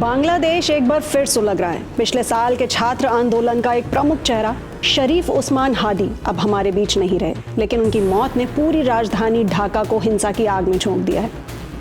बांग्लादेश एक बार फिर सुलग रहा है। पिछले साल के छात्र आंदोलन का एक प्रमुख चेहरा शरीफ उस्मान हादी अब हमारे बीच नहीं रहे, लेकिन उनकी मौत ने पूरी राजधानी ढाका को हिंसा की आग में झोंक दिया है।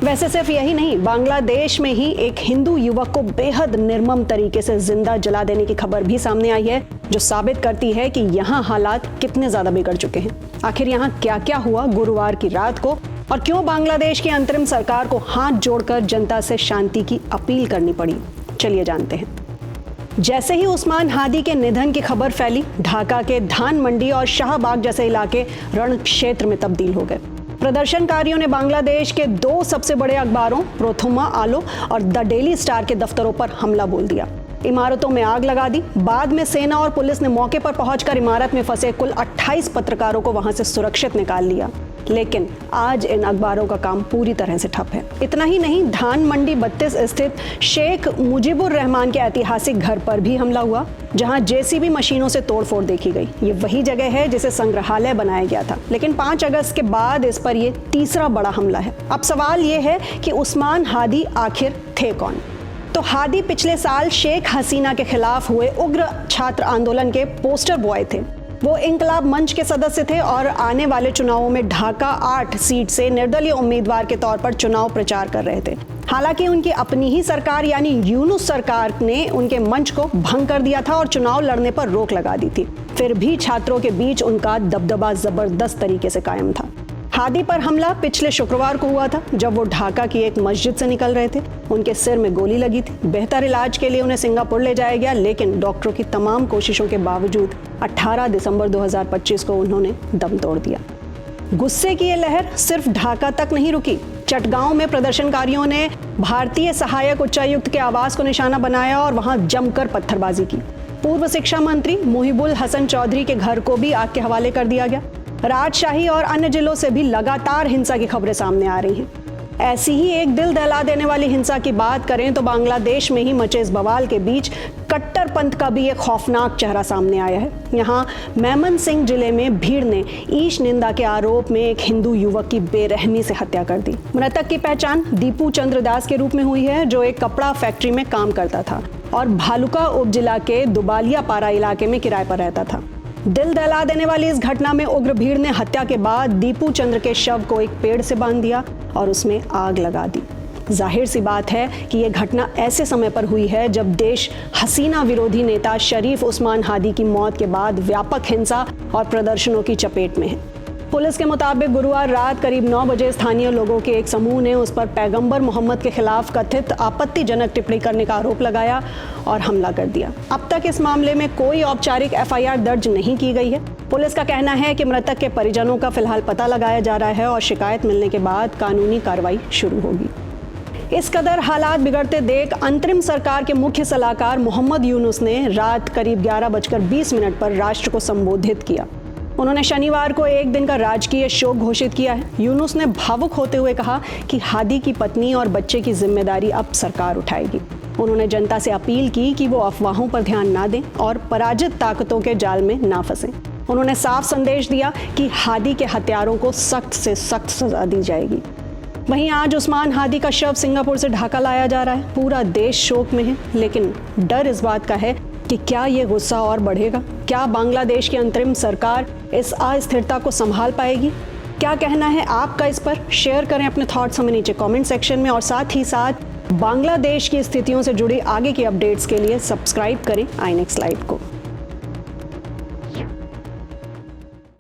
वैसे सिर्फ यही नहीं, बांग्लादेश में ही एक हिंदू युवक को बेहद निर्मम तरीके से जिंदा जला देने की खबर भी सामने आई है, जो साबित करती है कि यहाँ हालात कितने ज्यादा बिगड़ चुके हैं। आखिर यहाँ क्या क्या हुआ गुरुवार की रात को, और क्यों बांग्लादेश की अंतरिम सरकार को हाथ जोड़कर जनता से शांति की अपील करनी पड़ी, चलिए जानते हैं। जैसे ही उस्मान हादी के निधन की खबर फैली, ढाका के धान मंडी और शाहबाग जैसे इलाके रण क्षेत्र में तब्दील हो गए। प्रदर्शनकारियों ने बांग्लादेश के दो सबसे बड़े अखबारों प्रोथुमा आलो और द डेली स्टार के दफ्तरों पर हमला बोल दिया, इमारतों में आग लगा दी। बाद में सेना और पुलिस ने मौके पर पहुंचकर इमारत में फंसे कुल 28 पत्रकारों को वहां से सुरक्षित निकाल लिया। लेकिन आज इन अखबारों का काम पूरी तरह से ठप है। इतना ही नहीं, धान मंडी 32 स्थित शेख मुजीबुर रहमान के ऐतिहासिक घर पर भी हमला हुआ, जहां जेसीबी मशीनों से तोड़फोड़ देखी गई। ये वही जगह है जिसे संग्रहालय बनाया गया था, लेकिन 5 अगस्त के बाद इस पर यह तीसरा बड़ा हमला है। अब सवाल ये है कि उस्मान हादी आखिर थे कौन? तो हादी पिछले साल शेख हसीना के खिलाफ हुए उग्र छात्र आंदोलन के पोस्टर बॉय थे। वो इंकलाब मंच के सदस्य थे और आने वाले चुनावों में ढाका 8 सीट से निर्दलीय उम्मीदवार के तौर पर चुनाव प्रचार कर रहे थे। हालांकि उनकी अपनी ही सरकार यानी यूनुस सरकार ने उनके मंच को भंग कर दिया था और चुनाव लड़ने पर रोक लगा दी थी। फिर भी छात्रों के बीच उनका दबदबा जबरदस्त तरीके से कायम था। हादी पर हमला पिछले शुक्रवार को हुआ था, जब वो ढाका की एक मस्जिद से निकल रहे थे। उनके सिर में गोली लगी थी। बेहतर इलाज के लिए उन्हें सिंगापुर ले जाया गया, लेकिन डॉक्टरों की तमाम कोशिशों के बावजूद 18 दिसंबर 2025 को उन्होंने दम तोड़ दिया। गुस्से की ये लहर सिर्फ ढाका तक नहीं रुकी। चटगांव में प्रदर्शनकारियों ने भारतीय सहायक उच्चायुक्त के आवास को निशाना बनाया और वहां जमकर पत्थरबाजी की। पूर्व शिक्षा मंत्री मुहिबुल हसन चौधरी के घर को भी आग के हवाले कर दिया गया। राजशाही और अन्य जिलों से भी लगातार हिंसा की खबरें सामने आ रही हैं। ऐसी ही एक दिल दहला देने वाली हिंसा की बात करें तो बांग्लादेश में ही मचे इस बवाल के बीच कट्टरपंथ का भी एक खौफनाक चेहरा सामने आया है। यहाँ मेमनसिंह जिले में भीड़ ने ईश निंदा के आरोप में एक हिंदू युवक की बेरहमी से हत्या कर दी। मृतक की पहचान दीपू चंद्र दास के रूप में हुई है, जो एक कपड़ा फैक्ट्री में काम करता था और भालुका उपजिला के दुबालिया पारा इलाके में किराए पर रहता था। दिल दहला देने वाली इस घटना में उग्र भीड़ ने हत्या के बाद दीपू चंद्र के शव को एक पेड़ से बांध दिया और उसमें आग लगा दी। जाहिर सी बात है कि यह घटना ऐसे समय पर हुई है जब देश हसीना विरोधी नेता शरीफ उस्मान हादी की मौत के बाद व्यापक हिंसा और प्रदर्शनों की चपेट में है। पुलिस के मुताबिक गुरुवार रात करीब 9 बजे स्थानीय लोगों के एक समूह ने उस पर पैगंबर मोहम्मद के खिलाफ कथित आपत्तिजनक टिप्पणी करने का आरोप लगाया और हमला कर दिया। अब तक इस मामले में कोई औपचारिक FIR दर्ज नहीं की गई है। पुलिस का कहना है कि मृतक के परिजनों का फिलहाल पता लगाया जा रहा है और शिकायत मिलने के बाद कानूनी कार्रवाई शुरू होगी। इस कदर हालात बिगड़ते देख अंतरिम सरकार के मुख्य सलाहकार मोहम्मद यूनुस ने रात करीब 11:20 पर राष्ट्र को संबोधित किया। उन्होंने शनिवार को एक दिन का राजकीय शोक घोषित किया है। यूनुस ने भावुक होते हुए कहा कि हादी की पत्नी और बच्चे की जिम्मेदारी अब सरकार उठाएगी। उन्होंने जनता से अपील की कि वो अफवाहों पर ध्यान ना दें और पराजित ताकतों के जाल में ना फंसें। उन्होंने साफ संदेश दिया कि हादी के हत्यारों को सख्त से सख्त सजा दी जाएगी। वहीं आज उस्मान हादी का शव सिंगापुर से ढाका लाया जा रहा है। पूरा देश शोक में है, लेकिन डर इस बात का है कि क्या ये गुस्सा और बढ़ेगा? क्या बांग्लादेश की अंतरिम सरकार इस अस्थिरता को संभाल पाएगी? क्या कहना है आपका इस पर? शेयर करें अपने थॉट्स हमें नीचे कमेंट सेक्शन में, और साथ ही साथ बांग्लादेश की स्थितियों से जुड़ी आगे की अपडेट्स के लिए सब्सक्राइब करें आई नेक्स्ट लाइव को।